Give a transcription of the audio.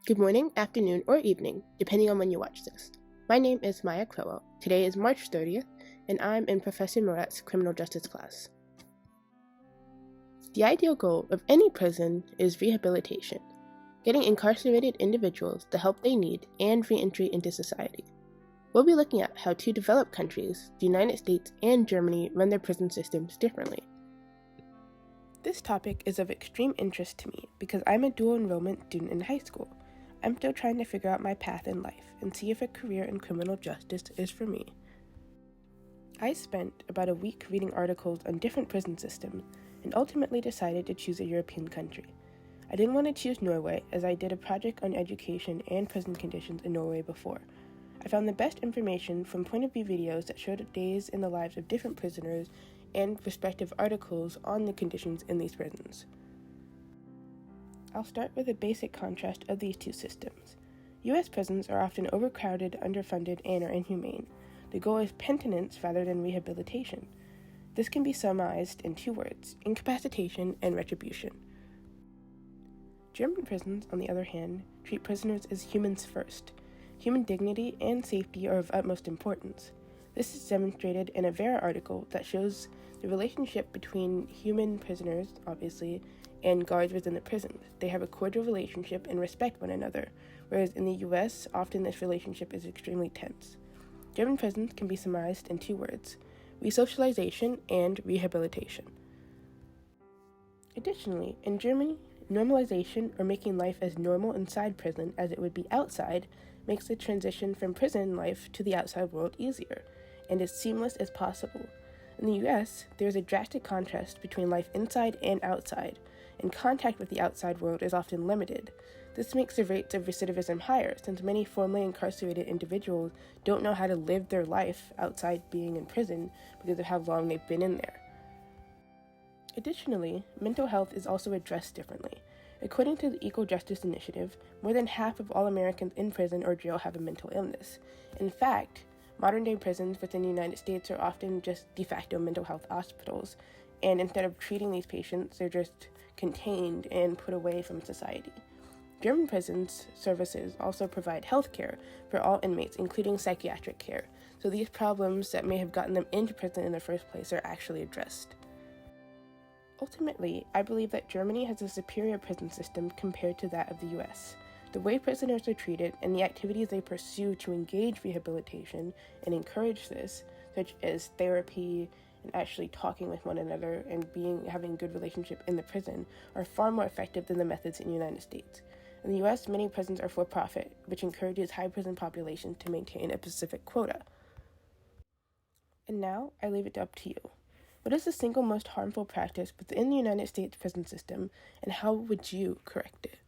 Good morning, afternoon, or evening, depending on when you watch this. My name is Myah Crowell. Today is March 30th, and I'm in Professor Murat's criminal justice class. The ideal goal of any prison is rehabilitation, getting incarcerated individuals the help they need and re-entry into society. We'll be looking at how two developed countries, the United States and Germany, run their prison systems differently. This topic is of extreme interest to me because I'm a dual enrollment student in high school. I'm still trying to figure out my path in life and see if a career in criminal justice is for me. I spent about a week reading articles on different prison systems and ultimately decided to choose a European country. I didn't want to choose Norway as I did a project on education and prison conditions in Norway before. I found the best information from point of view videos that showed days in the lives of different prisoners and respective articles on the conditions in these prisons. I'll start with a basic contrast of these two systems. U.S. prisons are often overcrowded, underfunded, and are inhumane. The goal is penitence rather than rehabilitation. This can be summarized in two words: incapacitation and retribution. German prisons, on the other hand, treat prisoners as humans first. Human dignity and safety are of utmost importance. This is demonstrated in a Vera article that shows the relationship between human prisoners, obviously, and guards within the prison. They have a cordial relationship and respect one another, whereas in the US, often this relationship is extremely tense. German prisons can be summarized in two words: resocialization and rehabilitation. Additionally, in Germany, normalization, or making life as normal inside prison as it would be outside, makes the transition from prison life to the outside world easier, and as seamless as possible. In the US, there is a drastic contrast between life inside and outside, and contact with the outside world is often limited. This makes the rates of recidivism higher, since many formerly incarcerated individuals don't know how to live their life outside being in prison because of how long they've been in there. Additionally, mental health is also addressed differently. According to the Equal Justice Initiative, more than half of all Americans in prison or jail have a mental illness. In fact, modern-day prisons within the United States are often just de facto mental health hospitals, and instead of treating these patients, they're just contained and put away from society. German prisons services also provide health care for all inmates, including psychiatric care, so these problems that may have gotten them into prison in the first place are actually addressed. Ultimately, I believe that Germany has a superior prison system compared to that of the US. The way prisoners are treated and the activities they pursue to engage rehabilitation and encourage this, such as therapy and actually talking with one another and having a good relationship in the prison, are far more effective than the methods in the United States. In the US, many prisons are for-profit, which encourages high prison populations to maintain a specific quota. And now, I leave it up to you. What is the single most harmful practice within the United States prison system, and how would you correct it?